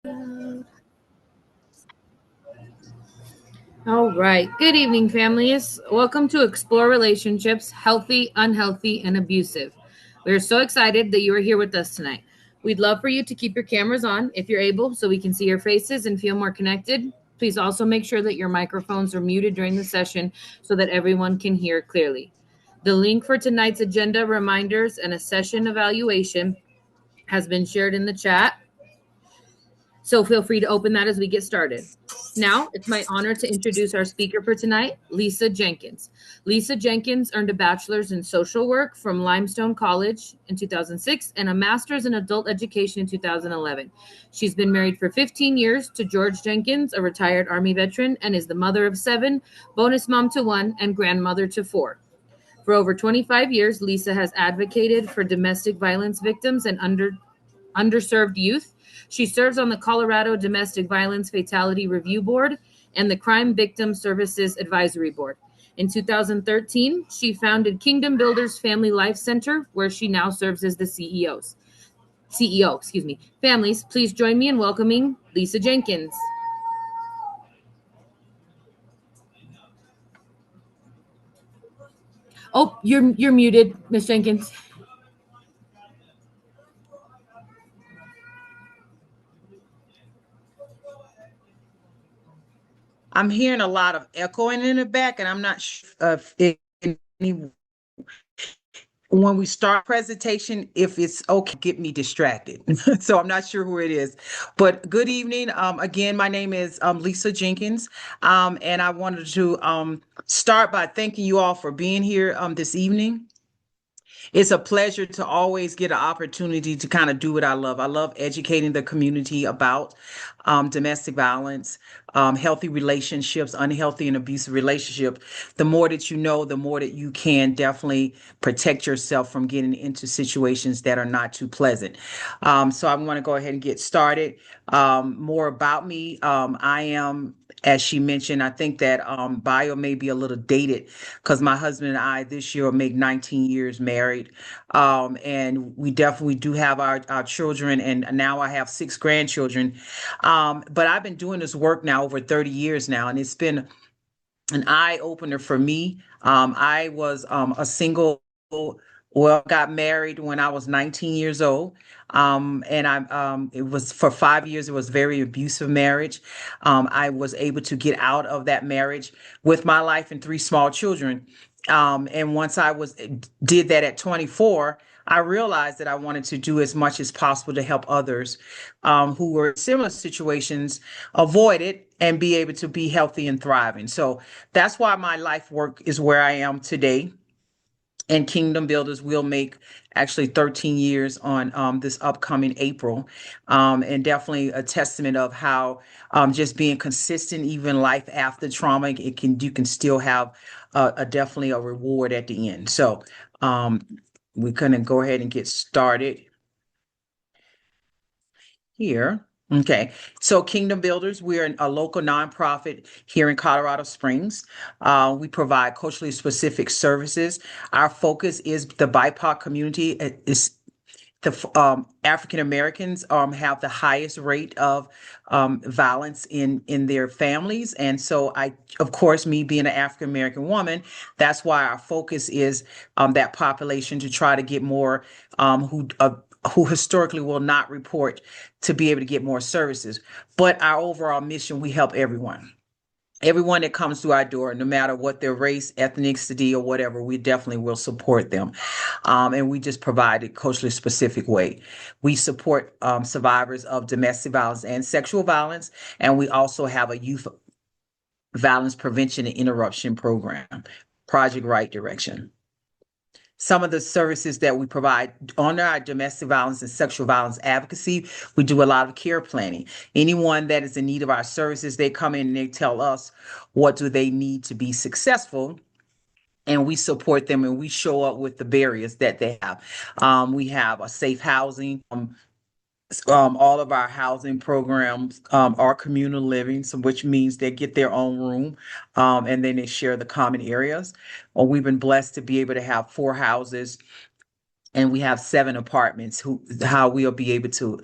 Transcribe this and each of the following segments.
All right. Good evening, families. Welcome to Explore Relationships Healthy, Unhealthy, and Abusive. We are so excited that you are here with us tonight. We'd love for you to keep your cameras on if you're able so we can see your faces and feel more connected. Please also make sure that your microphones are muted during the session so that everyone can hear clearly. The link for tonight's agenda, reminders, and a session evaluation has been shared in the chat. So feel free to open that as we get started. Now, it's my honor to introduce our speaker for tonight, Lisa Jenkins. Lisa Jenkins earned a bachelor's in social work from Limestone College in 2006 and a master's in adult education in 2011. She's been married for 15 years to George Jenkins, a retired Army veteran, and is the mother of 7, bonus mom to 1, and grandmother to 4. For over 25 years, Lisa has advocated for domestic violence victims and underserved youth. She serves on the Colorado Domestic Violence Fatality Review Board and the Crime Victim Services Advisory Board. In 2013, she founded Kingdom Builders Family Life Center, where she now serves as the CEO. Families, please join me in welcoming Lisa Jenkins. Oh, you're muted, Miss Jenkins. I'm hearing a lot of echoing in the back, and I'm not sure if when we start presentation, if it's okay, get me distracted. So I'm not sure who it is. But good evening. Again, my name is Lisa Jenkins. And I wanted to start by thanking you all for being here this evening. It's a pleasure to always get an opportunity to kind of do what I love. I love educating the community about domestic violence, healthy relationships, unhealthy and abusive relationships. The more that you know, the more that you can definitely protect yourself from getting into situations that are not too pleasant. So I'm going to go ahead and get started. More about me. I am, as she mentioned, I think that bio may be a little dated because my husband and I this year will make 19 years married. And we definitely do have our children, and now I have 6 grandchildren. But I've been doing this work now over 30 years now, and it's been an eye opener for me. I was a single, well, got married when I was 19 years old. And it was for 5 years, it was very abusive marriage. I was able to get out of that marriage with my life and 3 small children. And once did that at 24, I realized that I wanted to do as much as possible to help others who were in similar situations avoid it and be able to be healthy and thriving. So that's why my life work is where I am today. And Kingdom Builders will make actually 13 years on this upcoming April. And definitely a testament of how just being consistent, even life after trauma, you can still have definitely a reward at the end. So we're going to go ahead and get started here. Okay, so Kingdom Builders, we're a local nonprofit here in Colorado Springs. We provide culturally specific services. Our focus is the BIPOC community. Is the African Americans have the highest rate of violence in their families, and so of course, me being an African American woman, that's why our focus is that population to try to get more who historically will not report to be able to get more services. But our overall mission, we help everyone. Everyone that comes through our door, no matter what their race, ethnicity, or whatever, we definitely will support them. And we just provide a culturally specific way. We support survivors of domestic violence and sexual violence. And we also have a youth violence prevention and interruption program, Project Right Direction. Some of the services that we provide under our domestic violence and sexual violence advocacy, we do a lot of care planning. Anyone that is in need of our services, they come in and they tell us what do they need to be successful, and we support them and we show up with the barriers that they have. We have a safe housing. All of our housing programs are communal living, so which means they get their own room, and then they share the common areas. Well, we've been blessed to be able to have 4 houses, and we have 7 apartments. How we'll be able to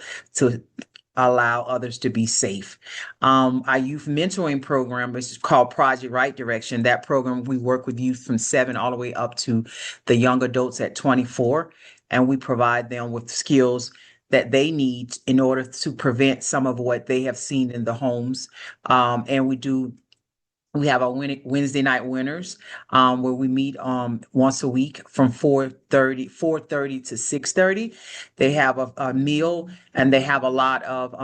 allow others to be safe. Our youth mentoring program is called Project Right Direction. That program, we work with youth from 7 all the way up to the young adults at 24, and we provide them with skills that they need in order to prevent some of what they have seen in the homes. And we have our Wednesday night winners, where we meet once a week from 4:30 to 6:30. They have a meal, and they have a lot of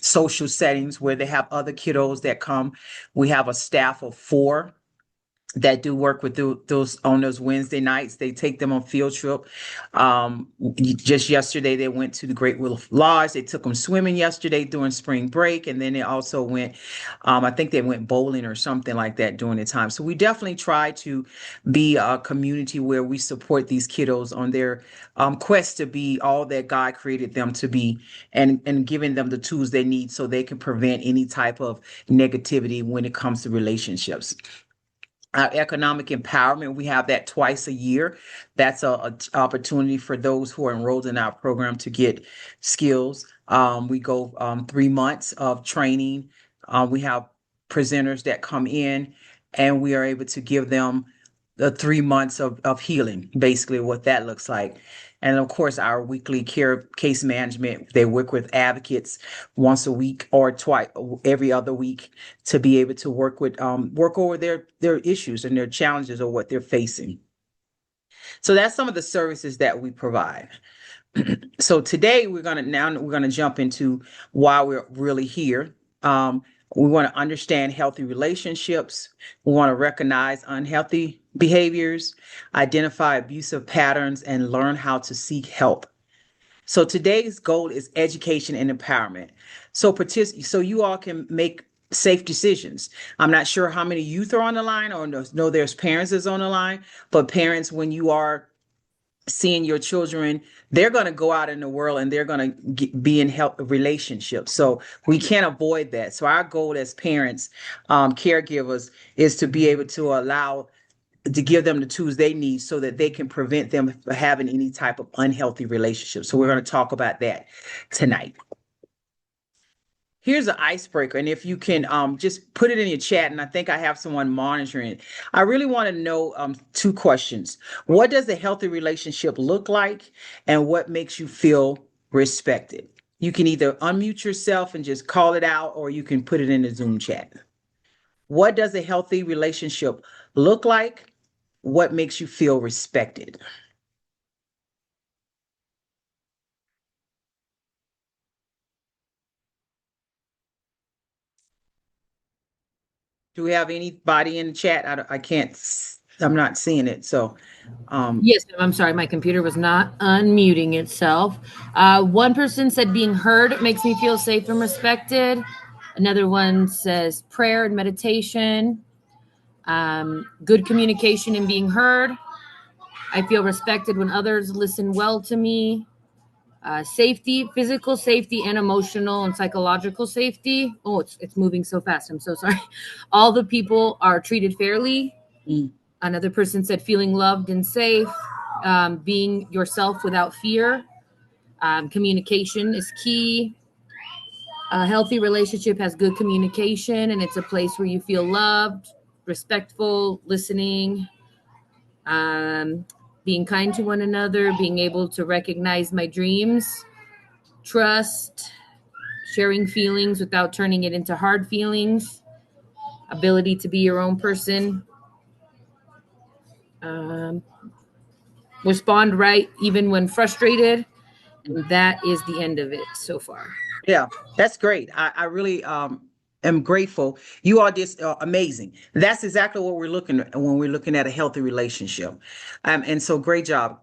social settings where they have other kiddos that come. We have a staff of 4 that do work with those on those Wednesday nights. They take them on field trip. Just yesterday, they went to the Great Wolf Lodge. They took them swimming yesterday during spring break, and then they also went. I think they went bowling or something like that during the time. So we definitely try to be a community where we support these kiddos on their quest to be all that God created them to be, and giving them the tools they need so they can prevent any type of negativity when it comes to relationships. Our economic empowerment, we have that twice a year. That's a opportunity for those who are enrolled in our program to get skills. We go 3 months of training. We have presenters that come in, and we are able to give them the 3 months of healing, basically what that looks like. And of course, our weekly care case management, they work with advocates once a week or twice every other week to be able to work over their issues and their challenges or what they're facing. So that's some of the services that we provide. So today we're gonna jump into why we're really here. We want to understand healthy relationships. We want to recognize unhealthy behaviors, identify abusive patterns, and learn how to seek help. So today's goal is education and empowerment. So you all can make safe decisions. I'm not sure how many youth are on the line, or no, there's parents is on the line, but parents, when you are seeing your children, they're going to go out in the world and they're going to be in health relationships. So we can't avoid that. So our goal as parents, caregivers, is to be able to give them the tools they need so that they can prevent them from having any type of unhealthy relationship. So we're going to talk about that tonight. Here's an icebreaker, and if you can just put it in your chat, and I think I have someone monitoring it. I really want to know 2 questions. What does a healthy relationship look like, and what makes you feel respected? You can either unmute yourself and just call it out, or you can put it in the Zoom chat. What does a healthy relationship look like? What makes you feel respected? Do we have anybody in the chat? I can't, I'm not seeing it. So, Yes, I'm sorry. My computer was not unmuting itself. One person said being heard makes me feel safe and respected. Another one says prayer and meditation, good communication and being heard. I feel respected when others listen well to me. Safety, physical safety, and emotional and psychological safety. Oh, it's moving so fast. I'm so sorry. All the people are treated fairly. mm, Another person said feeling loved and safe, being yourself without fear. Communication is key. A healthy relationship has good communication, and it's a place where you feel loved, respectful, listening, um, being kind to one another, being able to recognize my dreams, trust, sharing feelings without turning it into hard feelings, ability to be your own person, um, respond right even when frustrated. And that is the end of it so far. yeah, that's great. I really am grateful. You all did amazing. That's exactly what we're looking at when we're looking at a healthy relationship. And so great job.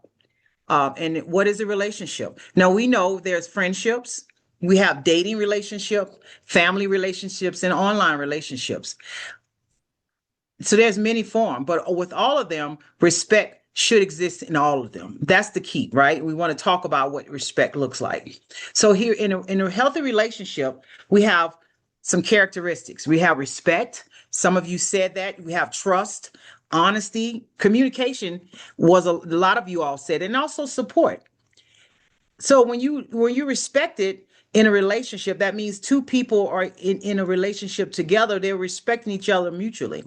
And what is a relationship? Now we know there's friendships. We have dating relationship, family relationships, and online relationships. So there's many forms, but with all of them, respect should exist in all of them. That's the key, right? We want to talk about what respect looks like. So here in a healthy relationship, we have some characteristics. We have respect. Some of you said that. We have trust, honesty, communication was a lot of you all said, and also support. So when you respect it, in a relationship, that means two people are in a relationship together. They're respecting each other mutually.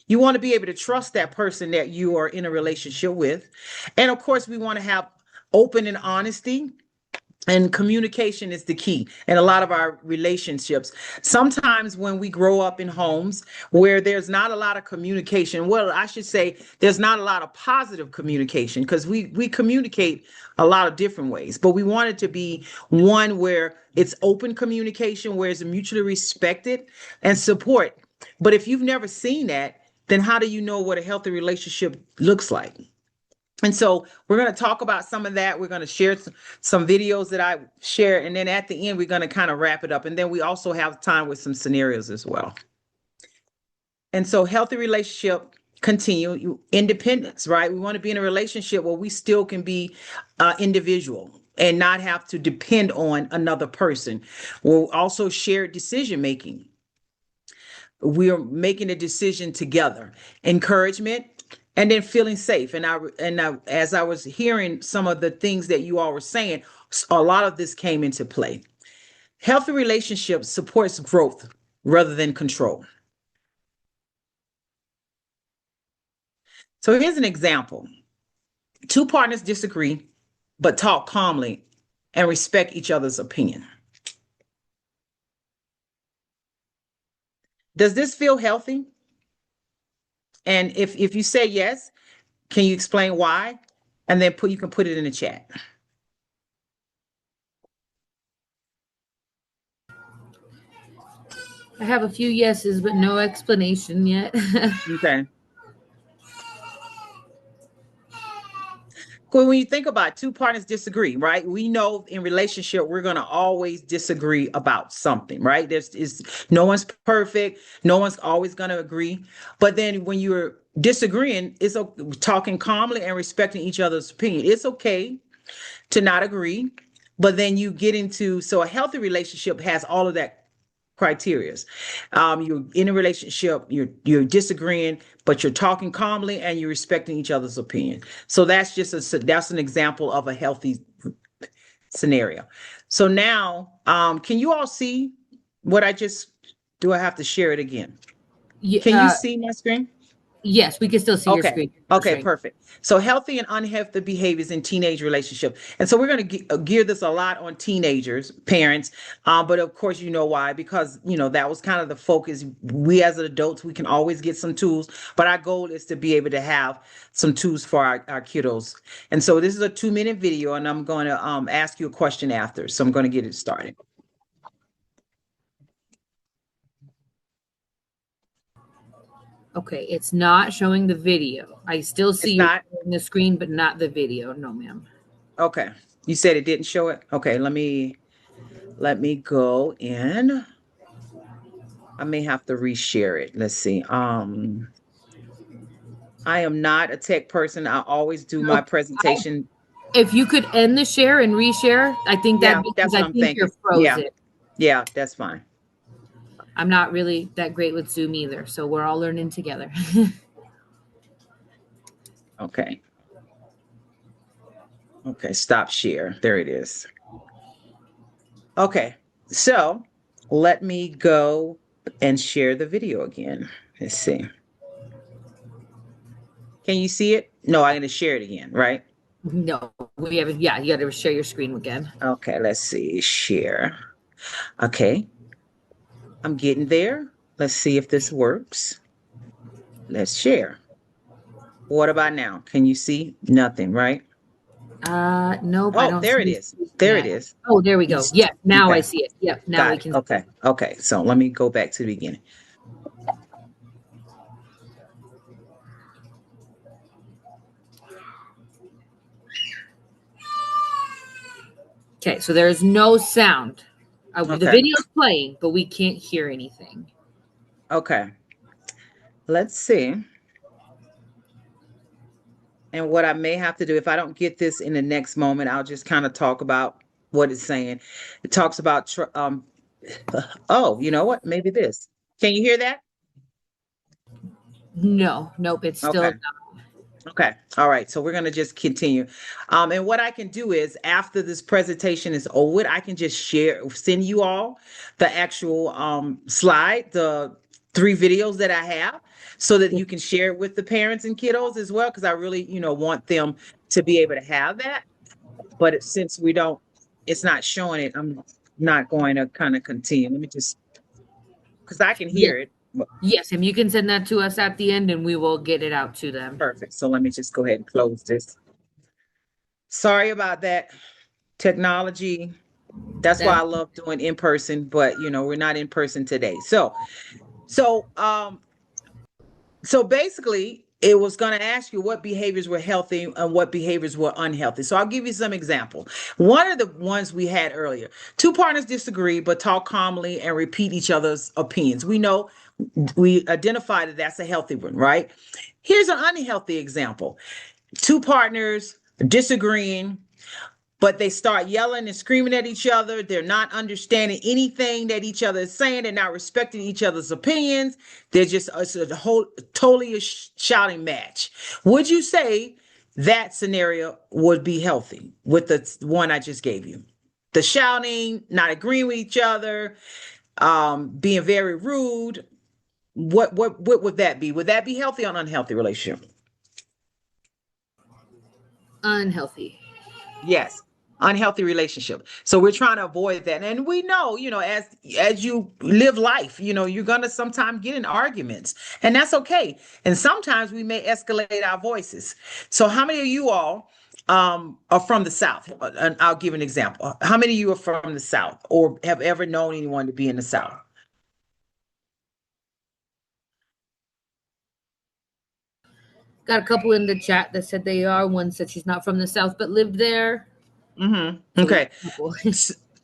You want to be able to trust that person that you are in a relationship with. And of course, we want to have open and honesty, and communication is the key in a lot of our relationships. Sometimes when we grow up in homes where there's not a lot of communication, well, I should say there's not a lot of positive communication, because we communicate a lot of different ways, but we want it to be one where it's open communication, where it's mutually respected and support. But if you've never seen that, then how do you know what a healthy relationship looks like? And so we're going to talk about some of that. We're going to share some videos that I share. And then at the end, we're going to kind of wrap it up. And then we also have time with some scenarios as well. And so healthy relationship, continue independence, right? We want to be in a relationship where we still can be individual and not have to depend on another person. We'll also share decision making. We are making a decision together. Encouragement, and then feeling safe. As I was hearing some of the things that you all were saying, a lot of this came into play. Healthy relationships supports growth rather than control. So here's an example. Two partners disagree, but talk calmly and respect each other's opinion. Does this feel healthy? And if you say yes, can you explain why? And then you can put it in the chat. I have a few yeses, but no explanation yet. Okay. When you think about two partners disagree, right? We know in relationship we're going to always disagree about something, right? No one's perfect, no one's always going to agree. But then when you're disagreeing, it's talking calmly and respecting each other's opinion. It's okay to not agree, but then you get into, so a healthy relationship has all of that criterias. You're in a relationship, you're disagreeing, but you're talking calmly and you're respecting each other's opinion. So that's an example of a healthy scenario. So now, can you all see what do I have to share it again? Can you see my screen? Yes, we can still see your Okay. screen. Okay, perfect. So healthy and unhealthy behaviors in teenage relationship. And so we're going to gear this a lot on teenagers, parents. But of course, you know why, because, that was kind of the focus. We as adults, we can always get some tools, but our goal is to be able to have some tools for our kiddos. And so this is a 2-minute video, and I'm going to ask you a question after. So I'm going to get it started. Okay, it's not showing the video. I still see you on the screen, but not the video. No, ma'am. Okay. You said it didn't show it? Okay, let me go in. I may have to reshare it. Let's see. I am not a tech person. I always do my presentation. If you could end the share and reshare, I think that's what I'm thinking. You're frozen. Yeah, that's fine. I'm not really that great with Zoom either, so we're all learning together. Okay. Okay, stop share. There it is. Okay, so let me go and share the video again. Let's see. Can you see it? No, I'm going to share it again, right? No, we haven't. Yeah, you got to share your screen again. Okay, let's see. Share. Okay. I'm getting there. Let's see if this works. Let's share. What about now? Can you see? Nothing, right? Nope. Oh, I don't there it is. There it is. Oh, there we go. Yeah, now I see it. Yep, now we can. Okay. Okay. So let me go back to the beginning. Okay, so there's no sound. The video's playing, but we can't hear anything. Okay. Let's see. And what I may have to do, if I don't get this in the next moment, I'll just kind of talk about what it's saying. It talks about, oh, you know what? Maybe this. Can you hear that? No, nope. It's still. Okay. All right. So we're going to just continue. And what I can do is after this presentation is over, I can just send you all the actual slide, the 3 videos that I have so that you can share it with the parents and kiddos as well. Cause I really, want them to be able to have that. But since it's not showing it, I'm not going to kind of continue. Let me just, cause I can Yes. hear it. Yes, and you can send that to us at the end and we will get it out to them. Perfect. So let me just go ahead and close this. Sorry about that. Technology. That's why That I love doing in person, but we're not in person today. So so basically it was going to ask you what behaviors were healthy and what behaviors were unhealthy. So I'll give you some example. One of the ones we had earlier, two partners disagree but talk calmly and repeat each other's opinions. We know we identified that that's a healthy one, right? Here's an unhealthy example. Two partners disagreeing, but they start yelling and screaming at each other. They're not understanding anything that each other is saying. They're not respecting each other's opinions. They're just it's a whole totally a shouting match. Would you say that scenario would be healthy with the one I just gave you? The shouting, not agreeing with each other, being very rude. What would that be? Would that be healthy or unhealthy relationship? unhealthy. Yes, unhealthy relationship. So we're trying to avoid that. And we know, as you live life, you're gonna sometimes get in arguments, and that's okay. And sometimes we may escalate our voices. So how many of you all are from the South? And I'll give an example. How many of you are from the South or have ever known anyone to be in the South? Got a couple in the chat that said they are. One said she's not from the South but lived there. Mm-hmm. So we Okay. got a couple.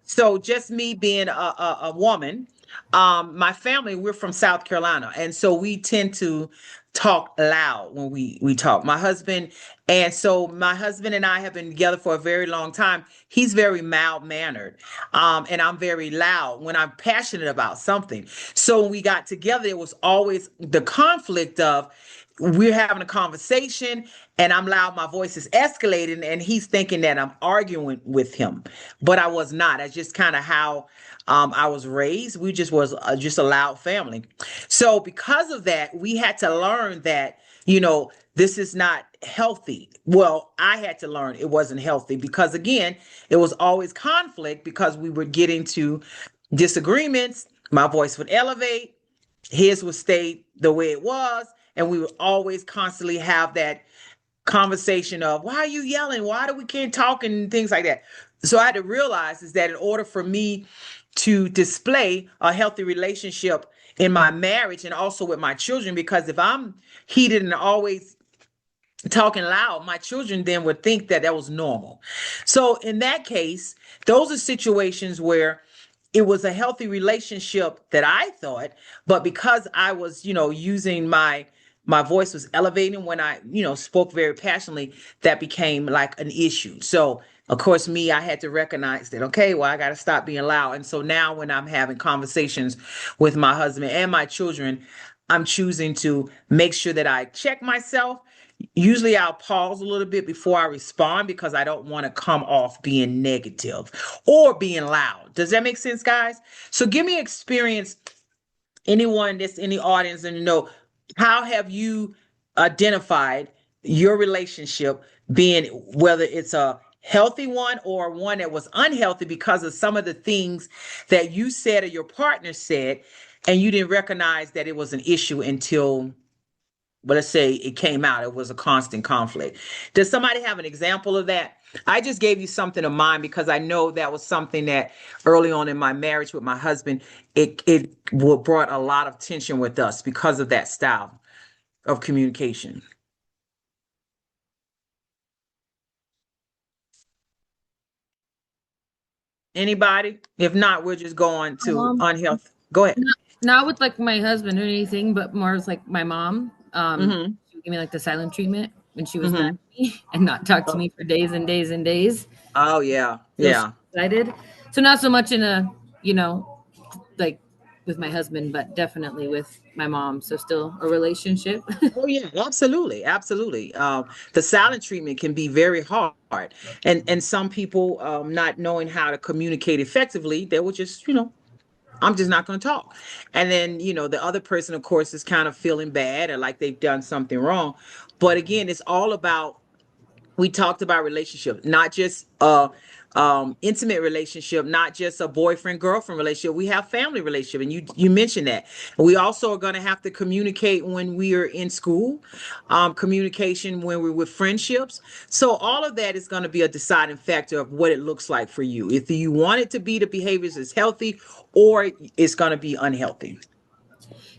So just me being a woman, my family, we're from South Carolina, and so we tend to talk loud when we talk. My husband and I have been together for a very long time. He's very mild mannered, and I'm very loud when I'm passionate about something. So when we got together, it was always the conflict of we're having a conversation and I'm loud, my voice is escalating, and he's thinking that I'm arguing with him, but I was not. That's just kind of how I was raised. We just a loud family. So because of that, we had to learn that this is not healthy. Well, I had to learn it wasn't healthy because again, it was always conflict because we were getting to disagreements. My voice would elevate, his would stay the way it was, and we would always constantly have that conversation of why are you yelling, why do we can't talk, and things like that. So I had to realize is that in order for me to display a healthy relationship in my marriage and also with my children, because if I'm heated and always talking loud, my children then would think that that was normal. So in that case, those are situations where it was a healthy relationship that I thought, but because I was, using my voice was elevating when I, spoke very passionately, that became like an issue. So of course, I had to recognize that, okay, well, I got to stop being loud. And so now when I'm having conversations with my husband and my children, I'm choosing to make sure that I check myself. Usually I'll pause a little bit before I respond because I don't want to come off being negative or being loud. Does that make sense, guys? So give me experience, anyone that's in the audience, and how have you identified your relationship being, whether it's a healthy one or one that was unhealthy because of some of the things that you said or your partner said, and you didn't recognize that it was an issue until, but let's say it came out, it was a constant conflict. Does somebody have an example of that? I just gave you something of mine because I know that was something that early on in my marriage with my husband, it brought a lot of tension with us because of that style of communication. Anybody? If not, we're just going to Um, unhealthy. Go ahead. not with like my husband or anything, but more as like my mom. Mm-hmm. She would give me like the silent treatment when she was mad Mm-hmm. at me and not talk to Oh, me for days and days and days. oh yeah. So she Yeah. decided. So not so much in a, you know, like with my husband, but definitely with my mom. So still a relationship. Oh yeah, absolutely, absolutely. The silent treatment can be very hard, and some people not knowing how to communicate effectively, they will just, I'm just not going to talk. And then, the other person, of course, is kind of feeling bad or like they've done something wrong. But again, it's all about, we talked about relationship, not just intimate relationship, not just a boyfriend girlfriend relationship. We have family relationship, and you mentioned that. We also are going to have to communicate when we are in school, communication when we're with friendships. So all of that is going to be a deciding factor of what it looks like for you. If you want it to be the behaviors is healthy, or it's going to be unhealthy.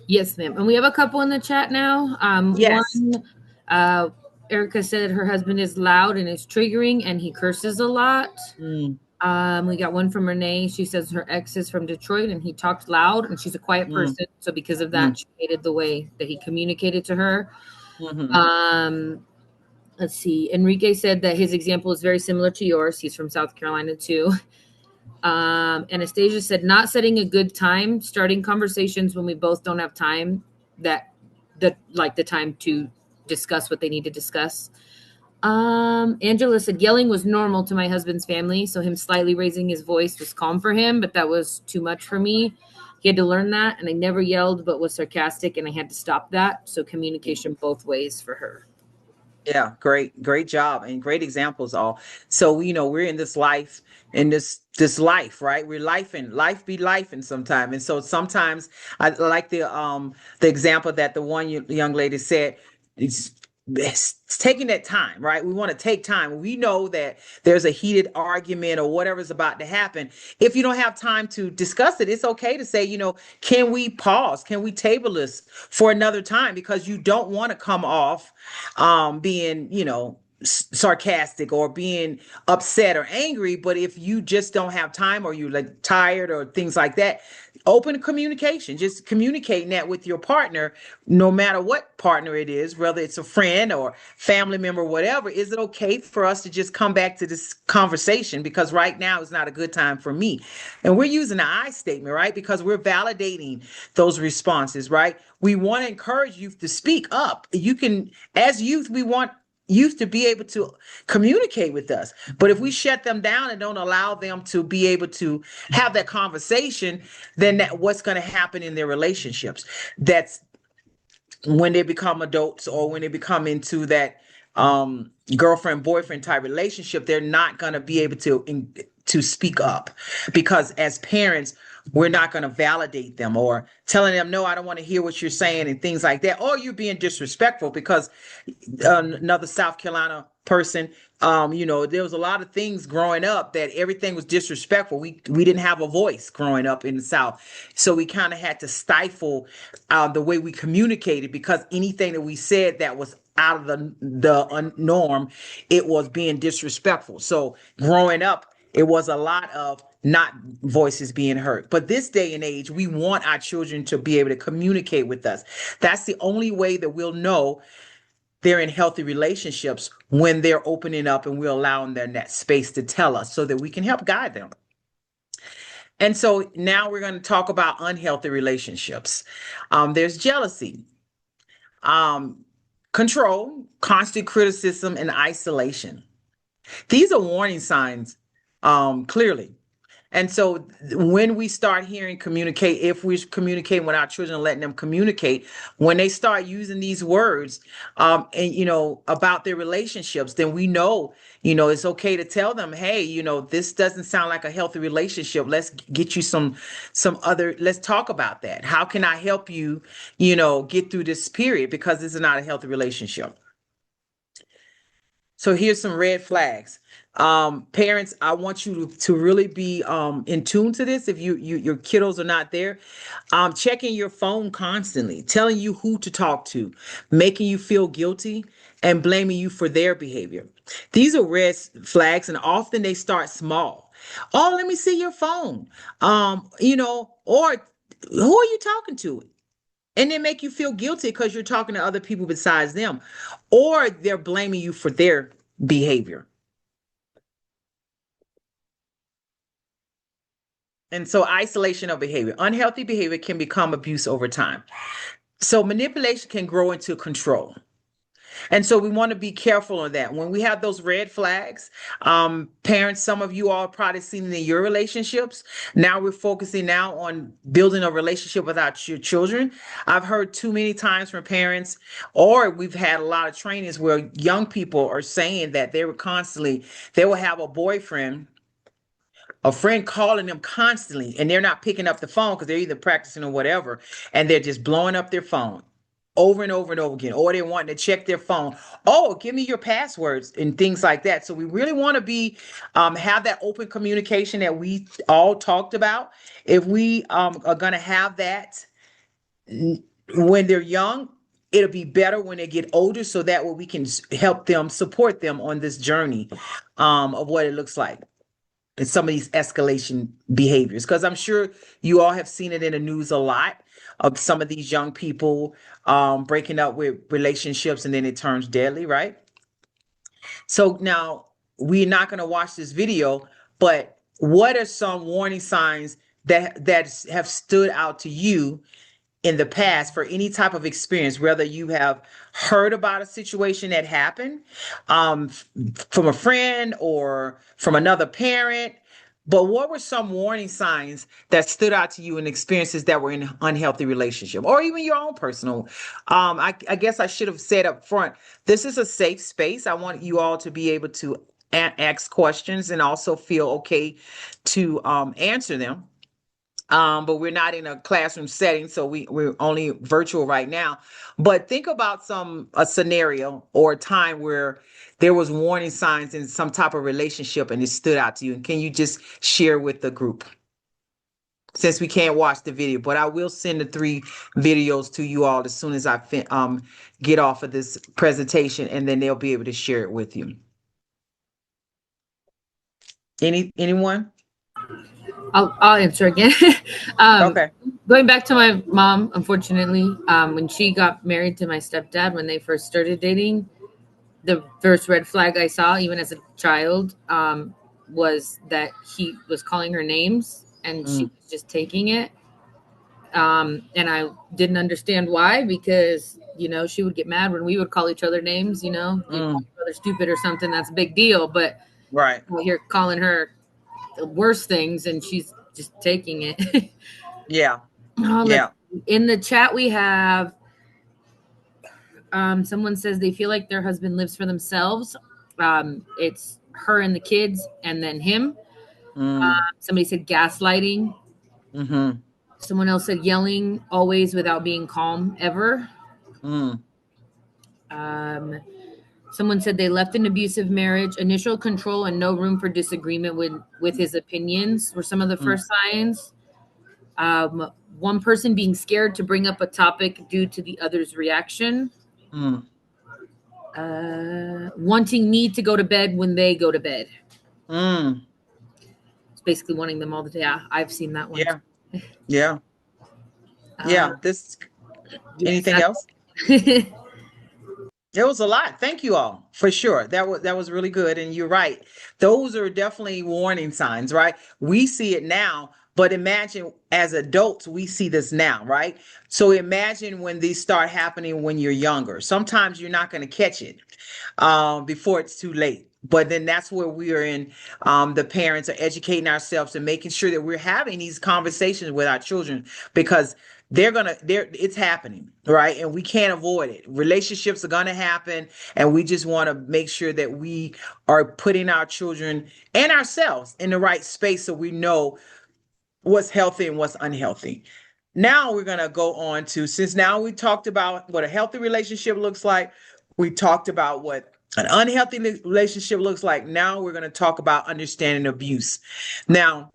Yes, ma'am. And we have a couple in the chat now. Yes. One, uh, Erica said her husband is loud and is triggering, and he curses a lot. Mm, We got one from Renee. She says her ex is from Detroit and he talked loud, and she's a quiet mm, person. So because of that, mm, she hated the way that he communicated to her. mm-hmm. Um, let's see. Enrique said that his example is very similar to yours. He's from South Carolina too. Anastasia said not setting a good time, starting conversations when we both don't have time, that the time to discuss what they need to discuss. Angela said yelling was normal to my husband's family, so him slightly raising his voice was calm for him, but that was too much for me. He had to learn that, and I never yelled but was sarcastic, and I had to stop that. So communication both ways for her. Yeah, great job and great examples all. So, we're in this life, in this life, right? We're life be life and sometime. And so sometimes I like the example that the one young lady said, it's taking that time, right? We want to take time. We know that there's a heated argument or whatever's about to happen. If you don't have time to discuss it, it's okay to say, can we pause? Can we table this for another time? Because you don't want to come off being, sarcastic or being upset or angry. But if you just don't have time, or you like tired or things like that, open communication, just communicating that with your partner, no matter what partner it is, whether it's a friend or family member, whatever. Is it okay for us to just come back to this conversation? Because right now is not a good time for me. And we're using the I statement, right? Because we're validating those responses, right? We want to encourage youth to speak up. As youth, we want youth to be able to communicate with us. But if we shut them down and don't allow them to be able to have that conversation, then what's going to happen in their relationships? That's when they become adults, or when they become into that girlfriend boyfriend type relationship, they're not going to be able to speak up, because as parents, we're not going to validate them or telling them, no, I don't want to hear what you're saying, and things like that, or you're being disrespectful. Because another South Carolina person, there was a lot of things growing up that everything was disrespectful. We didn't have a voice growing up in the South, so we kind of had to stifle the way we communicated, because anything that we said that was out of the norm, it was being disrespectful. So growing up, it was a lot of not voices being heard. But this day and age, we want our children to be able to communicate with us. That's the only way that we'll know they're in healthy relationships, when they're opening up and we're allowing them that space to tell us, so that we can help guide them. And so now we're going to talk about unhealthy relationships. There's jealousy, um, control, constant criticism, and isolation. These are warning signs, clearly. And so when we start hearing communicate, if we're communicating with our children, letting them communicate, when they start using these words, and about their relationships, then we know, it's okay to tell them, hey, this doesn't sound like a healthy relationship. Let's get you some other, let's talk about that. How can I help you, get through this period, because this is not a healthy relationship. So here's some red flags. Parents, I want you to really be in tune to this. If your kiddos are not there, checking your phone constantly, telling you who to talk to, making you feel guilty, and blaming you for their behavior. These are red flags, and often they start small. Oh, let me see your phone. Or who are you talking to? And they make you feel guilty because you're talking to other people besides them, or they're blaming you for their behavior. And so isolation of behavior. Unhealthy behavior can become abuse over time. So manipulation can grow into control. And so we want to be careful on that. When we have those red flags, parents, some of you all probably seen it in your relationships. Now we're focusing now on building a relationship with your children. I've heard too many times from parents, or we've had a lot of trainings where young people are saying that they will have a friend calling them constantly, and they're not picking up the phone because they're either practicing or whatever, and they're just blowing up their phone over and over and over again, or they're wanting to check their phone. Oh, give me your passwords and things like that. So we really want to have that open communication that we all talked about. If we are going to have that when they're young, it'll be better when they get older, so that way we can help them, support them on this journey of what it looks like and some of these escalation behaviors. Because I'm sure you all have seen it in the news a lot of some of these young people breaking up with relationships and then it turns deadly, right? So now we're not going to watch this video, but what are some warning signs that have stood out to you in the past for any type of experience, whether you have heard about a situation that happened from a friend or from another parent? But what were some warning signs that stood out to you in experiences that were in an unhealthy relationship, or even your own personal? I guess I should have said up front, this is a safe space. I want you all to be able to ask questions and also feel okay to answer them. But we're not in a classroom setting, so we're only virtual right now. But think about a scenario or a time where there was warning signs in some type of relationship and it stood out to you. And can you just share with the group? Since we can't watch the video, but I will send the 3 videos to you all as soon as I get off of this presentation, and then they'll be able to share it with you. Anyone? I'll answer again. Okay. Going back to my mom, unfortunately, when she got married to my stepdad, when they first started dating, the first red flag I saw, even as a child, was that he was calling her names and she was just taking it. And I didn't understand why, because, she would get mad when we would call each other names, you call your brother stupid or something, that's a big deal. But right, you're calling her the worst things and she's just taking it. Yeah. Yeah. In the chat we have someone says they feel like their husband lives for themselves. It's her and the kids and then him. Somebody said gaslighting. Mm-hmm. Someone else said yelling always without being calm ever. Someone said they left an abusive marriage. Initial control and no room for disagreement with his opinions were some of the first signs. One person being scared to bring up a topic due to the other's reaction. Wanting me to go to bed when they go to bed. It's basically wanting them all the day. Yeah, I've seen that one. Yeah. Anything else? It was a lot. Thank you all for sure. That was really good. And you're right. Those are definitely warning signs, right? We see it now, but imagine as adults, we see this now, right? So imagine when these start happening when you're younger. Sometimes you're not going to catch it before it's too late. But then that's where we are in. The parents are educating ourselves and making sure that we're having these conversations with our children, because it's happening, right? And we can't avoid it. Relationships are going to happen. And we just want to make sure that we are putting our children and ourselves in the right space so we know what's healthy and what's unhealthy. Now we're going to go on to, since now we talked about what a healthy relationship looks like, we talked about what an unhealthy relationship looks like. Now we're going to talk about understanding abuse. Now,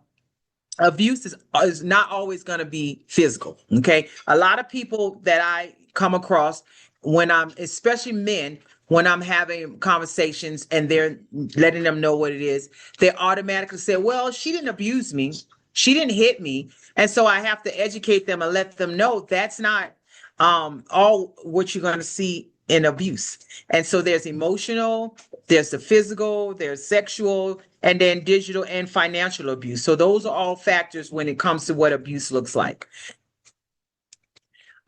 abuse is not always going to be physical. Okay. A lot of people that I come across especially men, when I'm having conversations and they're letting them know what it is, they automatically say, well, she didn't abuse me. She didn't hit me. And so I have to educate them and let them know that's not all what you're going to see in abuse. And so there's emotional, there's the physical, there's sexual, and then digital and financial abuse. So those are all factors when it comes to what abuse looks like.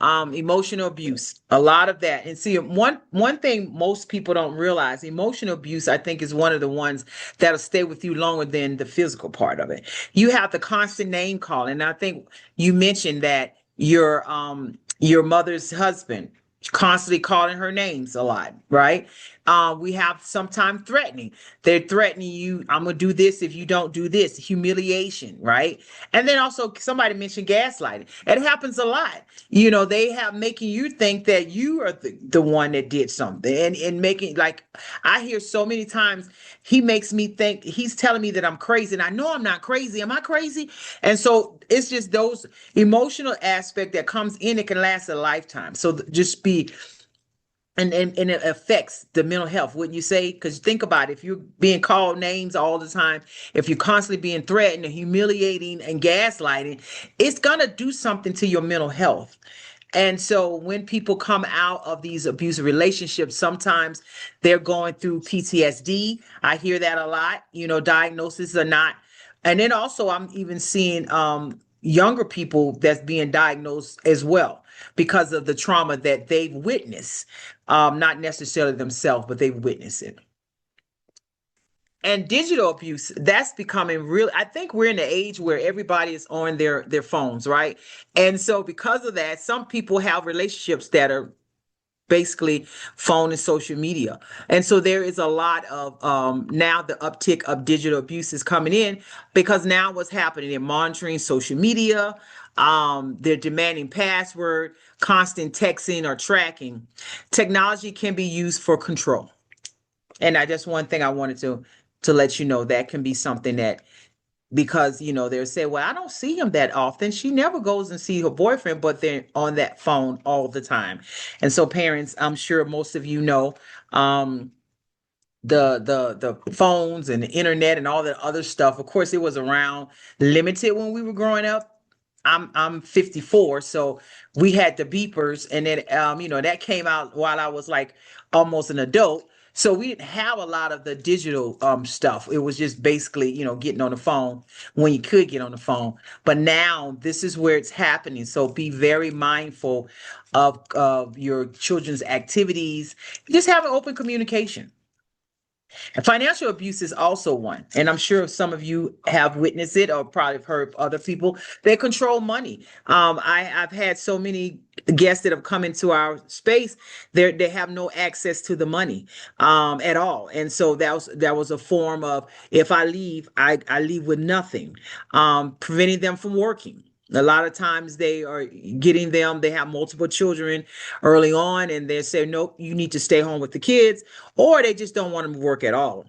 Emotional abuse, a lot of that. And see, one thing most people don't realize, emotional abuse, I think, is one of the ones that'll stay with you longer than the physical part of it. You have the constant name calling. And I think you mentioned that your mother's husband constantly calling her names a lot, right? We have sometimes threatening. They're threatening you, I'm gonna do this if you don't do this, humiliation, right? And then also somebody mentioned gaslighting. It happens a lot. They have making you think that you are the one that did something, and making, like, I hear so many times, he makes me think, he's telling me that I'm crazy, and I know I'm not crazy. Am I crazy? And so it's just those emotional aspect that comes in. It can last a lifetime. So just be, and it affects the mental health, wouldn't you say? Because think about it, if you're being called names all the time, if you're constantly being threatened and humiliating and gaslighting, it's gonna do something to your mental health. And so when people come out of these abusive relationships, sometimes they're going through PTSD. I hear that a lot. Diagnoses are not. And then also I'm even seeing younger people that's being diagnosed as well because of the trauma that they've witnessed. Not necessarily themselves, but they've witnessed it. And digital abuse, that's becoming real. I think we're in the age where everybody is on their phones, right? And so because of that, some people have relationships that are basically phone and social media. And so there is a lot of now the uptick of digital abuse is coming in, because now what's happening, they're monitoring social media, they're demanding password, constant texting or tracking. Technology can be used for control. And I just, one thing I wanted to let you know, that can be something that, because they'll say, well, I don't see him that often. She never goes and see her boyfriend, but they're on that phone all the time. And so parents, I'm sure most of you know, the phones and the internet and all that other stuff. Of course, it was around, limited when we were growing up. I'm 54, so we had the beepers, and then that came out while I was like almost an adult. So we didn't have a lot of the digital stuff. It was just basically, getting on the phone when you could get on the phone. But now this is where it's happening. So be very mindful of your children's activities. Just have an open communication. And financial abuse is also one. And I'm sure some of you have witnessed it or probably have heard other people. They control money. I've had so many guests that have come into our space. They have no access to the money at all. And so that was a form of, if I leave, I leave with nothing, preventing them from working. A lot of times they are getting them, they have multiple children early on, and they say, nope, you need to stay home with the kids, or they just don't want them to work at all.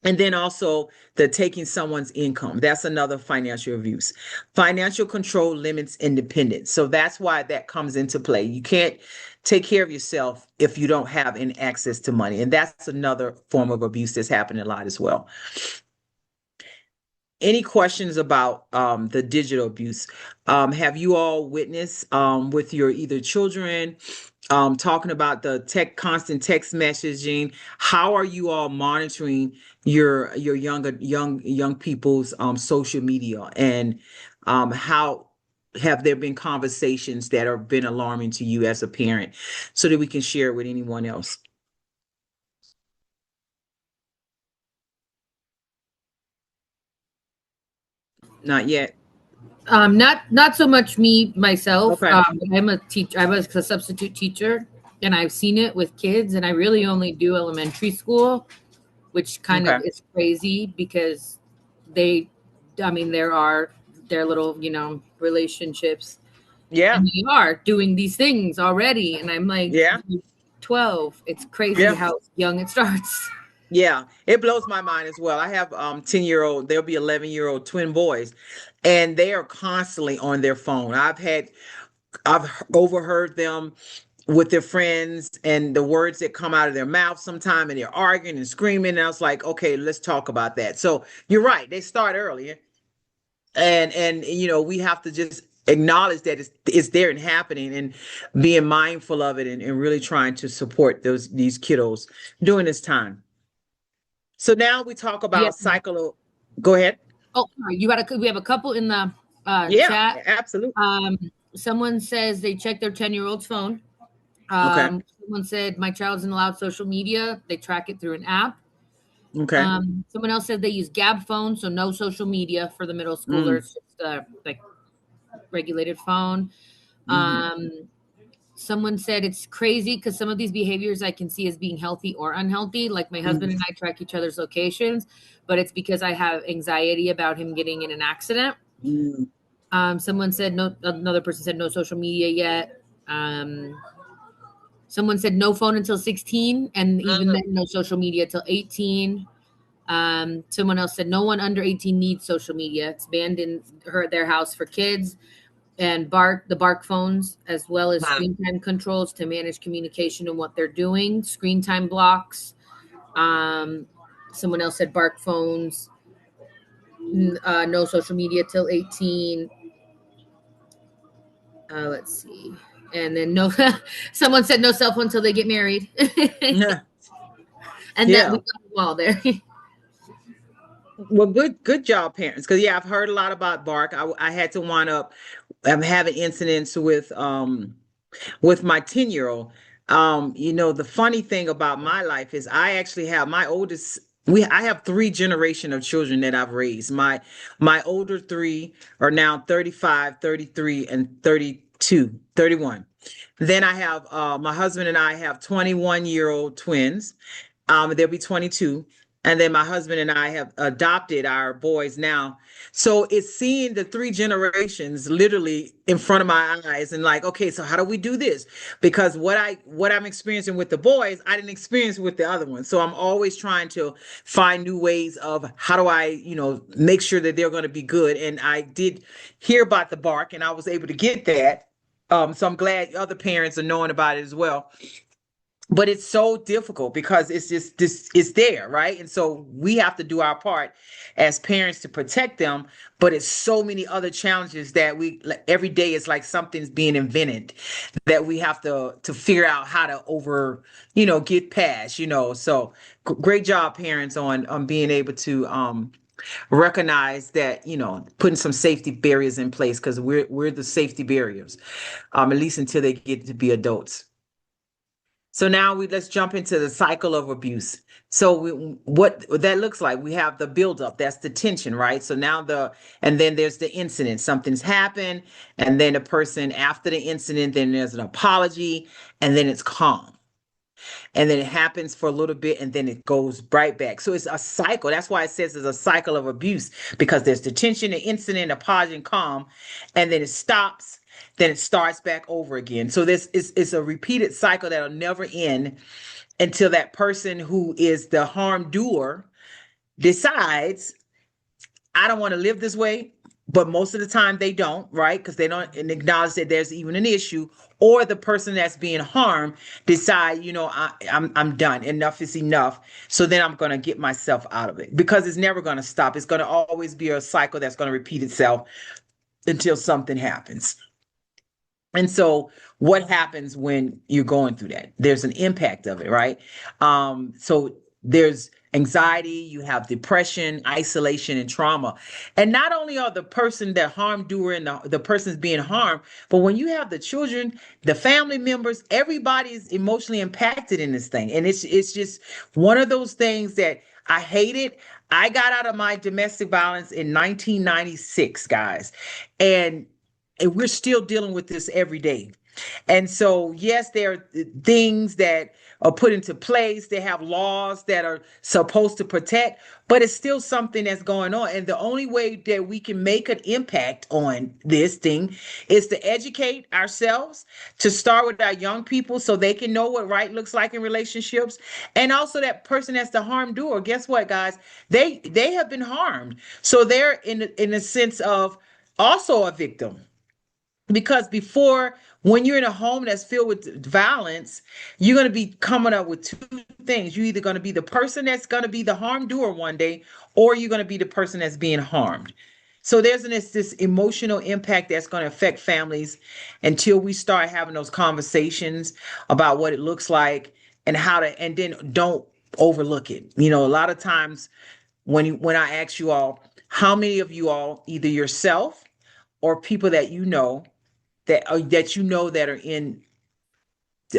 And then also the taking someone's income. That's another financial abuse. Financial control limits independence. So that's why that comes into play. You can't take care of yourself if you don't have any access to money. And that's another form of abuse that's happening a lot as well. Any questions about the digital abuse? Have you all witnessed with your either children, talking about the constant text messaging? How are you all monitoring your young people's social media, and how have there been conversations that have been alarming to you as a parent, so that we can share it with anyone else? Not yet. Not so much me myself. Okay. I'm a teacher. I was a substitute teacher, and I've seen it with kids. And I really only do elementary school, which kind of Okay. is crazy because they, I mean, there are their little, relationships, Yeah. and they are doing these things already. And I'm like, Yeah. 12. It's crazy Yeah. how young it starts. Yeah, it blows my mind as well. I have 10-year-old, they'll be 11-year-old twin boys, and they are constantly on their phone. I've overheard them with their friends and the words that come out of their mouth sometime, and they're arguing and screaming. And I was like, okay, let's talk about that. So you're right, they start earlier, and we have to just acknowledge that it's there and happening, and being mindful of it, and really trying to support these kiddos during this time. So now we talk about Yes. cycle. Go ahead. Oh, sorry. We have a couple in the Yeah, chat. absolutely. Um, Someone says they check their 10-year-old's phone. Okay. Someone said my child isn't allowed social media. They track it through an app. Okay. Someone else said they use Gab phones, so no social media for the middle Mm, schoolers, just like regulated phone. hmm Um, Someone said it's crazy because some of these behaviors I can see as being healthy or unhealthy. Like my husband and I track each other's locations, but it's because I have anxiety about him getting in an accident. mm, Someone said no. Another person said no social media yet. Someone said no phone until 16, and even then, no social media till 18. Someone else said no one under 18 needs social media. It's banned in their house for kids, and the bark phones, as well as mm. screen time controls to manage communication and what they're doing. Screen time blocks. Um, Someone else said bark phones, no social media till 18. Let's see. And then no, someone said no cell phone until they get married. Yeah. And that we Yeah. got them all there. Well, good job, parents. Because yeah, I've heard a lot about bark. I had to wind up. I'm having incidents with my 10-year-old. The funny thing about my life is I actually have my oldest. I have three generation of children that I've raised. My older three are now 35, 33, and 32, 31. Then I have my husband and I have 21-year-old twins. They'll be 22. And then my husband and I have adopted our boys now. So it's seeing the three generations literally in front of my eyes, and like, okay, so how do we do this? Because what I'm experiencing with the boys, I didn't experience with the other ones. So I'm always trying to find new ways of how do I, make sure that they're going to be good. And I did hear about the bark, and I was able to get that. So I'm glad other parents are knowing about it as well, but it's so difficult because it's just this, it's there, right? And so we have to do our part as parents to protect them, but it's so many other challenges that we like, every day it's like something's being invented that we have to figure out how to get past, so great job, parents, on being able to recognize that, putting some safety barriers in place, because we're the safety barriers, at least until they get to be adults. So now let's jump into the cycle of abuse. So what that looks like, we have the buildup, that's the tension, right? So now and then there's the incident, something's happened, and then the person after the incident, then there's an apology, and then it's calm. And then it happens for a little bit, and then it goes right back. So it's a cycle. That's why it says it's a cycle of abuse, because there's the tension, the incident, apology, and calm, and then it stops, then it starts back over again. So this is a repeated cycle that'll never end until that person who is the harm doer decides, I don't want to live this way. But most of the time they don't, right? Because they don't acknowledge that there's even an issue, or the person that's being harmed decide, I'm done. Enough is enough. So then I'm going to get myself out of it, because it's never going to stop. It's going to always be a cycle that's going to repeat itself until something happens. And so what happens when you're going through that? There's an impact of it, right? So there's anxiety, you have depression, isolation, and trauma. And not only are the person that harmed doer and the person's being harmed, but when you have the children, the family members, everybody is emotionally impacted in this thing. And it's just one of those things that I hated. I got out of my domestic violence in 1996, guys. And we're still dealing with this every day. And so, yes, there are things that are put into place. They have laws that are supposed to protect, but it's still something that's going on. And the only way that we can make an impact on this thing is to educate ourselves, to start with our young people so they can know what right looks like in relationships. And also that person that's the harm doer. Guess what, guys? They have been harmed. So they're in a sense of also a victim, because before, when you're in a home that's filled with violence, you're going to be coming up with two things. You're either going to be the person that's going to be the harm doer one day, or you're going to be the person that's being harmed. So there's this emotional impact that's going to affect families until we start having those conversations about what it looks like and how to, and then don't overlook it. A lot of times when I ask you all, how many of you all, either yourself or people that you know that are in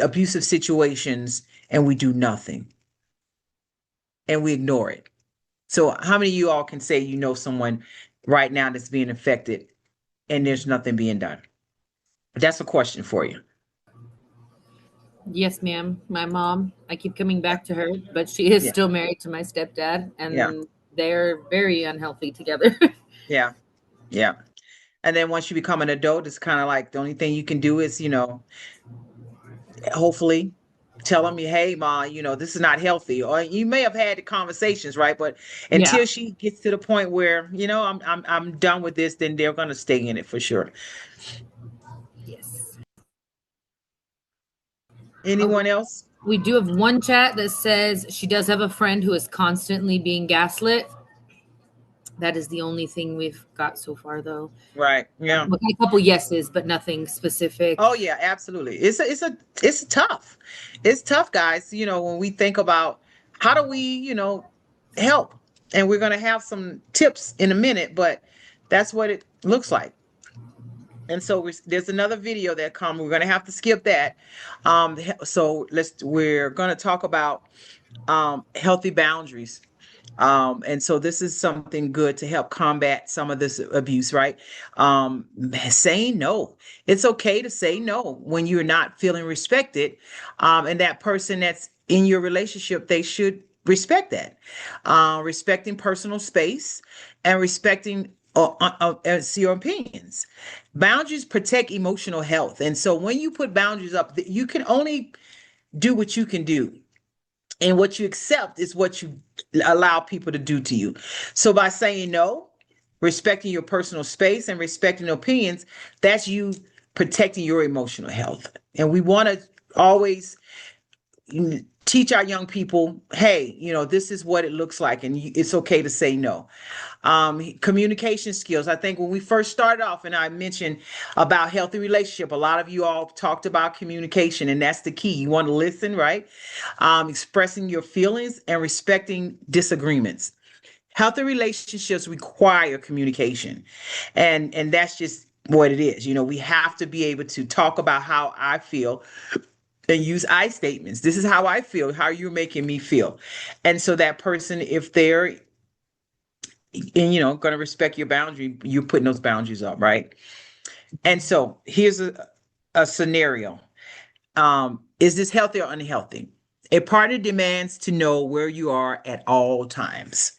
abusive situations, and we do nothing and we ignore it? So how many of you all can say someone right now that's being affected and there's nothing being done? That's a question for you. Yes, ma'am. My mom, I keep coming back to her, but she is Yeah. still married to my stepdad, Yeah. and they're very unhealthy together. Yeah. Yeah. And then once you become an adult, it's kind of like the only thing you can do is, hopefully tell them, hey, ma, this is not healthy. Or you may have had the conversations, right? But Yeah. until she gets to the point where, I'm done with this, then they're gonna stay in it for sure. Yes. Oh, Anyone else? we do have one chat that says she does have a friend who is constantly being gaslit. That is the only thing we've got so far, though. Right. Yeah. A couple yeses, but nothing specific. Oh yeah, absolutely. It's tough. It's tough, guys. When we think about how do we, help, and we're gonna have some tips in a minute, but that's what it looks like. And so there's another video that come. We're gonna have to skip that. So we're gonna talk about healthy boundaries. And so this is something good to help combat some of this abuse, right? Saying no. It's okay to say no when you're not feeling respected. And that person that's in your relationship, they should respect that. Respecting personal space and respecting your opinions. Boundaries protect emotional health. And so when you put boundaries up, you can only do what you can do, and what you accept is what you allow people to do to you. So by saying no, respecting your personal space and respecting opinions, that's you protecting your emotional health. And we want to always teach our young people, hey, this is what it looks like, and it's okay to say no. Communication skills. I think when we first started off, and I mentioned about healthy relationship, a lot of you all talked about communication, and that's the key. You want to listen, right? Expressing your feelings and respecting disagreements. Healthy relationships require communication, and that's just what it is. We have to be able to talk about how I feel and use I statements. This is how I feel, how you're making me feel. And so that person, if they're going to respect your boundary, you're putting those boundaries up, right? And so here's a scenario. Is this healthy or unhealthy? A partner demands to know where you are at all times.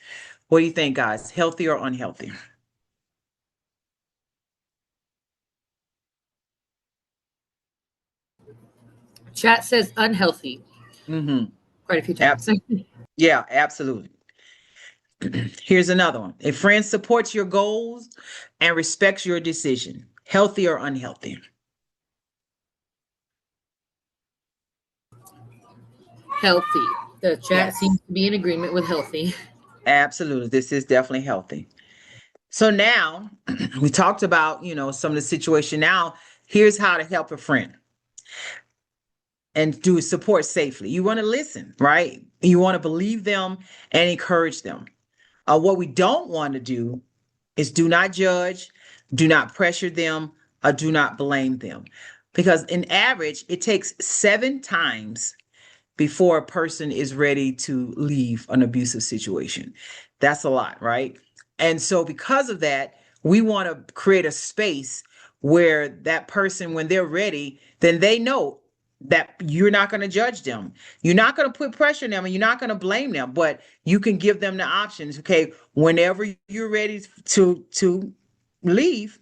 What do you think, guys? Healthy or unhealthy? Chat says unhealthy Mm-hmm. quite a few Ab- times. yeah, absolutely. Here's another one. A friend supports your goals and respects your decision. Healthy or unhealthy? Healthy. The chat Yes, seems to be in agreement with healthy. absolutely. This is definitely healthy. So now we talked about, some of the situation. Now, here's how to help a friend and do support safely. You want to listen, right? You want to believe them and encourage them. What we don't want to do is do not judge, do not pressure them, or do not blame them. Because in average, it takes 7 times before a person is ready to leave an abusive situation. That's a lot, right? And so, because of that, we want to create a space where that person, when they're ready, then they know that you're not going to judge them. You're not going to put pressure on them, and you're not going to blame them, but you can give them the options. Okay, whenever you're ready to leave,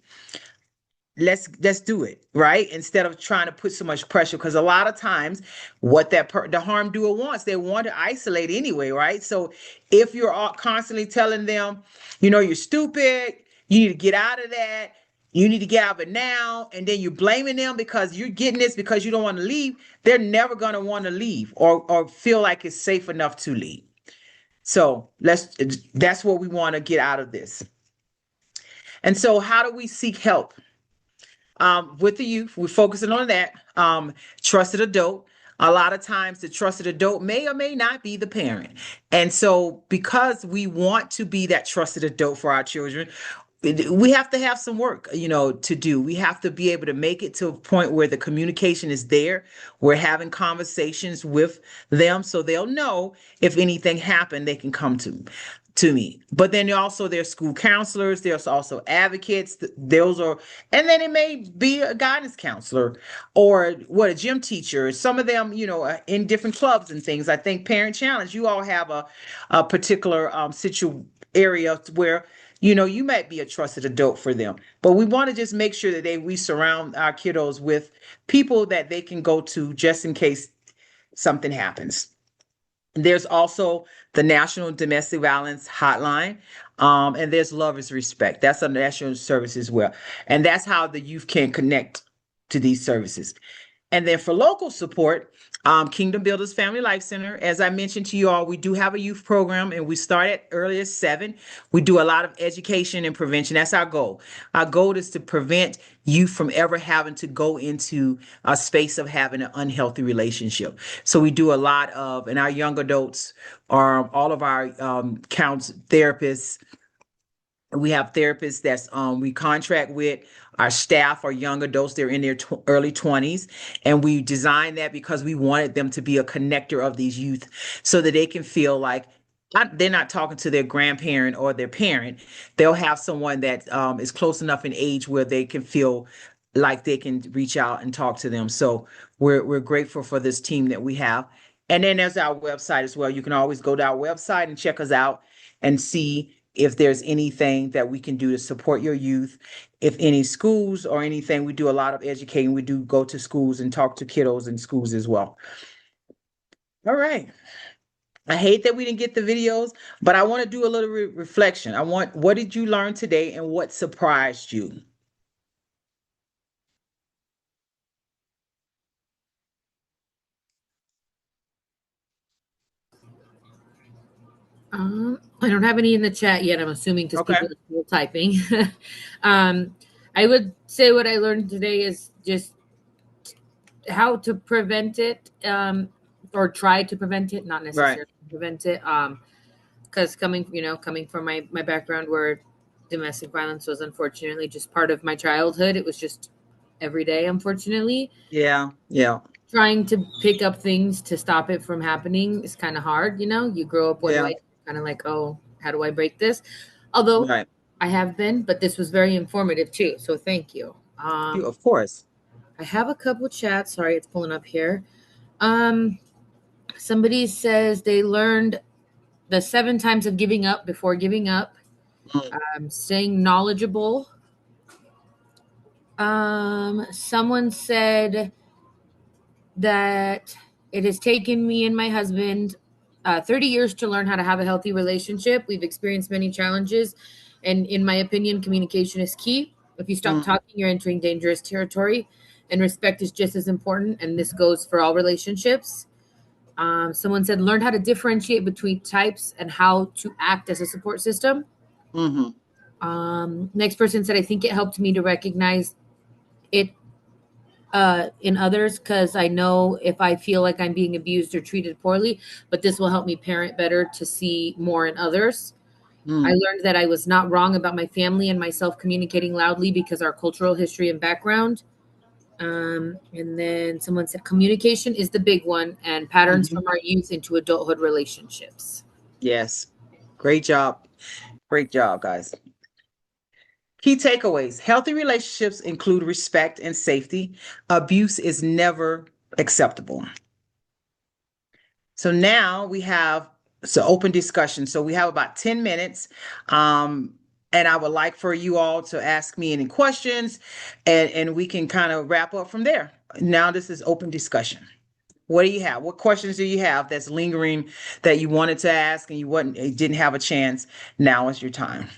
let's do it, right? Instead of trying to put so much pressure, because a lot of times what the harm doer wants, they want to isolate anyway, right? So if you're constantly telling them, you're stupid, you need to get out of that, you need to get out of it now, and then you're blaming them because you're getting this because you don't want to leave, they're never going to want to leave or feel like it's safe enough to leave. So that's what we want to get out of this. And so how do we seek help? With the youth, we're focusing on that. Trusted adult. A lot of times, the trusted adult may or may not be the parent. And so, because we want to be that trusted adult for our children, we have to have some work, to do. We have to be able to make it to a point where the communication is there. We're having conversations with them so they'll know if anything happened, they can come to me. But then also there's school counselors, there's also advocates. Those are, and then it may be a guidance counselor or a gym teacher. Some of them, in different clubs and things. I think Parent Challenge, you all have a particular area where you might be a trusted adult for them. But we want to just make sure that we surround our kiddos with people that they can go to just in case something happens. There's also the National Domestic Violence Hotline, and there's Love is Respect. That's a national service as well. And that's how the youth can connect to these services. And then for local support, Kingdom Builders Family Life Center, as I mentioned to you all, we do have a youth program and we start at early as 7. We do a lot of education and prevention. That's our goal. Our goal is to prevent youth from ever having to go into a space of having an unhealthy relationship. So we do a lot of, and our young adults are all of our counts therapists. We have therapists that's we contract with. Our staff are young adults. They're in their early 20s. And we designed that because we wanted them to be a connector of these youth so that they can feel like they're not talking to their grandparent or their parent. They'll have someone that is close enough in age where they can feel like they can reach out and talk to them. So we're grateful for this team that we have. And then there's our website as well. You can always go to our website and check us out and see if there's anything that we can do to support your youth. If any schools or anything, we do a lot of educating. We do go to schools and talk to kiddos in schools as well. All right. I hate that we didn't get the videos, but I want to do a little reflection. What did you learn today and what surprised you? I don't have any in the chat yet. I'm assuming because Okay. people are still typing. I would say what I learned today is just how to prevent it, or try to prevent it, not Right. necessarily prevent it. Because coming from my background where domestic violence was unfortunately just part of my childhood, it was just every day, unfortunately. Yeah. Yeah. Trying to pick up things to stop it from happening is kind of hard. You grow up, what do Yeah. I kind of like, oh, how do I break this? Although Right. I have been, but this was very informative too. So thank you. Of course. I have a couple chats. Sorry, it's pulling up here. Somebody says they learned the 7 times of giving up before giving up. Staying knowledgeable. Someone said that it has taken me and my husband 30 years to learn how to have a healthy relationship. We've experienced many challenges, and in my opinion, communication is key. If you stop talking, you're entering dangerous territory, and respect is just as important, and this goes for all relationships. Someone said, learned how to differentiate between types and how to act as a support system. Mm-hmm. Next person said, I think it helped me to recognize it in others, because I know if I feel like I'm being abused or treated poorly, but this will help me parent better to see more in others. I learned that I was not wrong about my family and myself communicating loudly because our cultural history and background. And then someone said communication is the big one, and patterns Mm-hmm. from our youth into adulthood relationships. Yes. Great job. Great job, guys. Key takeaways. Healthy relationships include respect and safety. Abuse is never acceptable. So now we have open discussion. So we have about 10 minutes. And I would like for you all to ask me any questions and we can kind of wrap up from there. Now this is open discussion. What do you have? What questions do you have that's lingering that you wanted to ask and you didn't have a chance? Now is your time.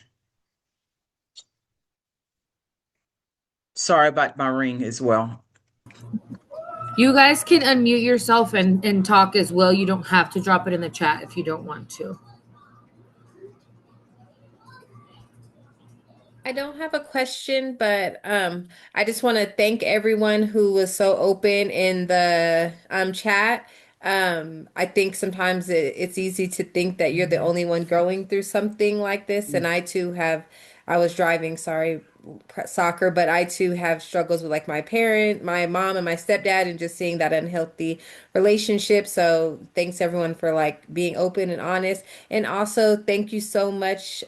Sorry about my ring as well. You guys can unmute yourself and talk as well. You don't have to drop it in the chat if you don't want to. I don't have a question, but I just want to thank everyone who was so open in the chat. I think sometimes it's easy to think that you're the only one going through something like this, and I too have. I was driving, sorry, soccer, but I too have struggles with like my mom, and my stepdad, and just seeing that unhealthy relationship. So thanks everyone for like being open and honest, and also thank you so much,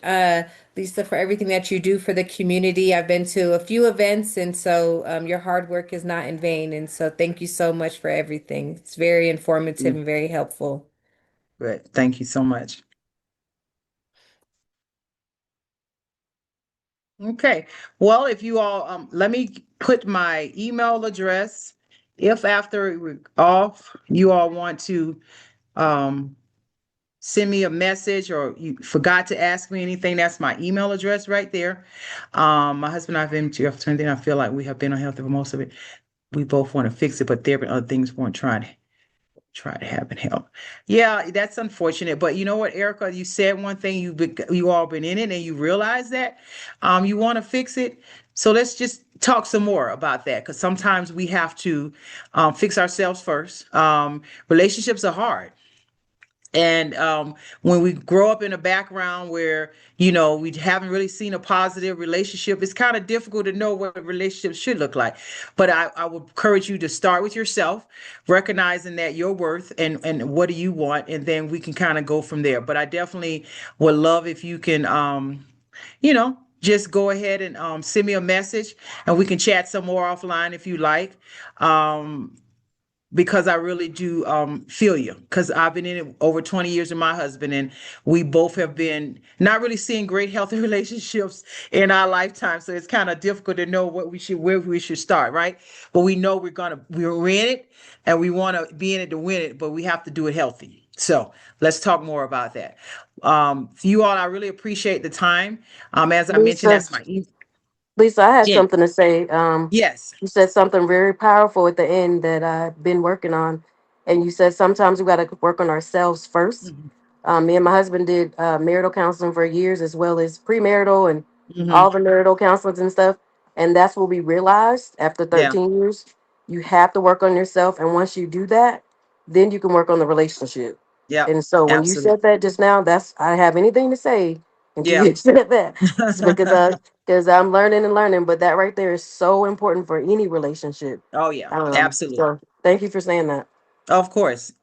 Lisa, for everything that you do for the community. I've been to a few events, and so your hard work is not in vain. And so thank you so much for everything. It's very informative Mm, and very helpful. Good. Thank you so much. Okay. Well, if you all, let me put my email address. If after we're off, you all want to um, send me a message or you forgot to ask me anything, that's my email address right there. My husband and I have been to anything. I feel like we have been unhealthy for most of it. We both want to fix it, but there have been other things we want to try to have and help. Yeah, that's unfortunate. But you know what, Erica, you said one thing, you all been in it and you realize that you want to fix it. So let's just talk some more about that because sometimes we have to fix ourselves first. Relationships are hard. And when we grow up in a background where, we haven't really seen a positive relationship, it's kind of difficult to know what a relationship should look like. But I would encourage you to start with yourself, recognizing that your worth and what do you want, and then we can kind of go from there. But I definitely would love if you can, just go ahead and send me a message and we can chat some more offline if you like. Um, because I really do feel you. Because I've been in it over 20 years with my husband, and we both have been not really seeing great healthy relationships in our lifetime. So it's kind of difficult to know where we should start, right? But we know we're in it, and we want to be in it to win it, but we have to do it healthy. So let's talk more about that. You all, I really appreciate the time. As I mentioned, Lisa, that's my Lisa, I had Jen. something to say. Yes. You said something very powerful at the end that I've been working on, and you said sometimes we got to work on ourselves first. Hmm. Me and my husband did marital counseling for years, as well as premarital and Hmm. all the marital counselings and stuff. And that's what we realized after Yeah. 13 years. You have to work on yourself, and once you do that, then you can work on the relationship. Yep. And so when you Absolutely. said that just now, that's I have anything to say until Yeah. you said that. It's because I'm learning and learning, but that right there is so important for any relationship. Oh yeah, absolutely. So thank you for saying that. Of course.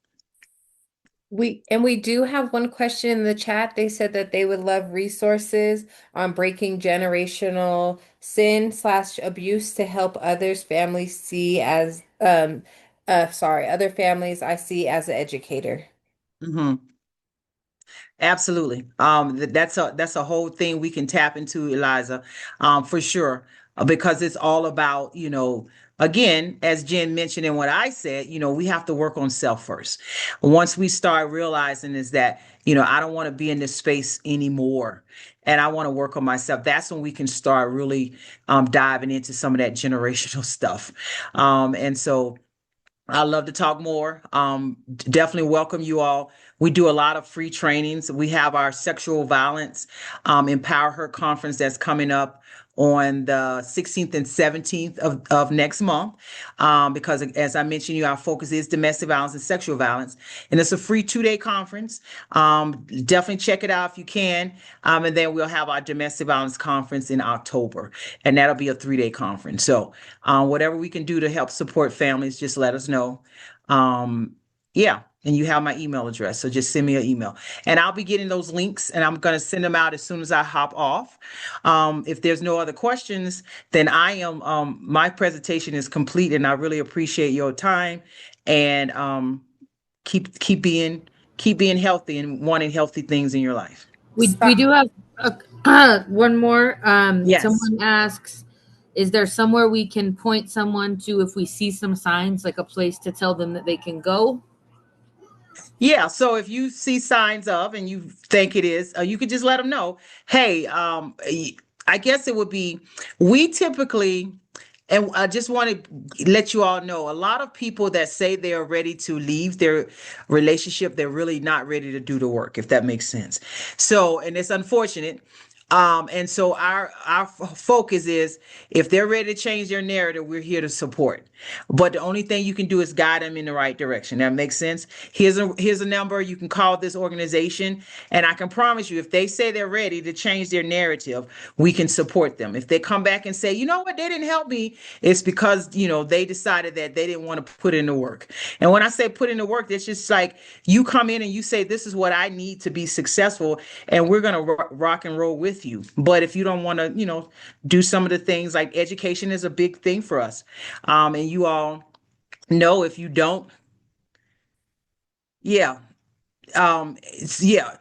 We do have one question in the chat. They said that they would love resources on breaking generational sin/abuse to help others families see as other families I see as an educator. Hmm. Absolutely. That's a whole thing we can tap into, Eliza, for sure, because it's all about, again, as Jen mentioned and what I said, we have to work on self first. Once we start realizing is that, I don't want to be in this space anymore. And I want to work on myself. That's when we can start really diving into some of that generational stuff. And so I love to talk more. Definitely welcome you all. We do a lot of free trainings. We have our sexual violence Empower Her conference that's coming up on the 16th and 17th of next month. Because as I mentioned, our focus is domestic violence and sexual violence. And it's a free 2-day conference. Definitely check it out if you can. And then we'll have our domestic violence conference in October. And that'll be a 3-day conference. So whatever we can do to help support families, just let us know. Um, yeah, and you have my email address, so just send me an email, and I'll be getting those links, and I'm going to send them out as soon as I hop off. If there's no other questions, then I am. My presentation is complete, and I really appreciate your time, and keep being healthy and wanting healthy things in your life. We do have one more. Yes. Someone asks, is there somewhere we can point someone to if we see some signs, like a place to tell them that they can go? Yeah, so if you see signs of and you think it is, you could just let them know. Hey, I guess it would be, we typically, and I just want to let you all know, a lot of people that say they are ready to leave their relationship, they're really not ready to do the work, if that makes sense. So, and it's unfortunate. And so our focus is, if they're ready to change their narrative, we're here to support. But the only thing you can do is guide them in the right direction. That makes sense. Here's a number you can call this organization, and I can promise you, if they say they're ready to change their narrative, we can support them. If they come back and say, you know what, they didn't help me, it's because they decided that they didn't want to put in the work. And when I say put in the work, it's just like you come in and you say, this is what I need to be successful, and we're going to rock and roll with you. But if you don't want to, do some of the things, like education is a big thing for us. And you all know, if you don't, yeah, yeah.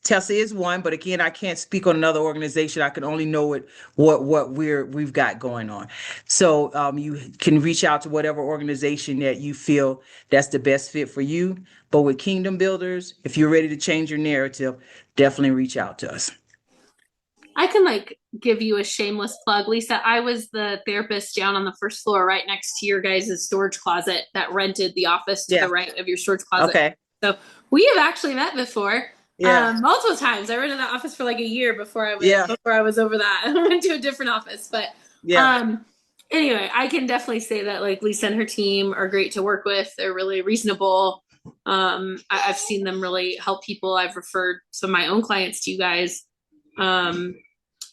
Tessa is one, but again, I can't speak on another organization. I can only know what we've got going on. So you can reach out to whatever organization that you feel that's the best fit for you. But with Kingdom Builders, if you're ready to change your narrative, definitely reach out to us. I can give you a shameless plug, Lisa. I was the therapist down on the first floor, right next to your guys' storage closet, that rented the office to the right of your storage closet. Okay. So we have actually met before. Yeah. Multiple times. I rented that office for a year before I was over that. I went to a different office, but anyway, I can definitely say that Lisa and her team are great to work with. They're really reasonable. I've seen them really help people. I've referred some of my own clients to you guys.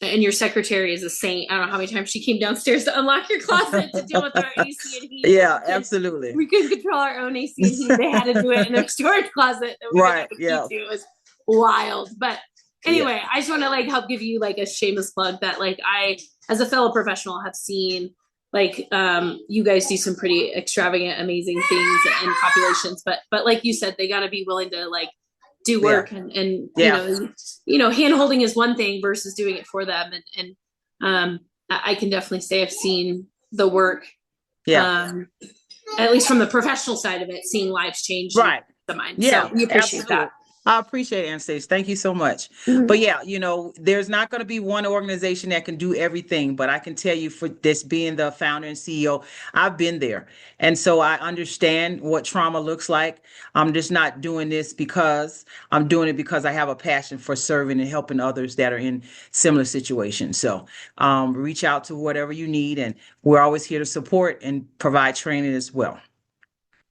And your secretary is a saint. I don't know how many times she came downstairs to unlock your closet to deal with our AC and heat. Yeah, absolutely. We couldn't control our own AC and heat. They had to do it in their storage closet. That we right. Yeah. It was wild. But anyway, I just want to help give you a shameless plug that I, as a fellow professional, have seen you guys do some pretty extravagant, amazing things in populations. But like you said, they got to be willing to do work and hand holding is one thing versus doing it for them. And I can definitely say I've seen the work, at least from the professional side of it, seeing lives change. Right. The mind. Yeah. So we appreciate that. I appreciate it, Anastasia. Thank you so much. Mm-hmm. But there's not going to be one organization that can do everything. But I can tell you, for this being the founder and CEO, I've been there. And so I understand what trauma looks like. I'm just not doing this because I'm doing it because I have a passion for serving and helping others that are in similar situations. So reach out to whatever you need. And we're always here to support and provide training as well.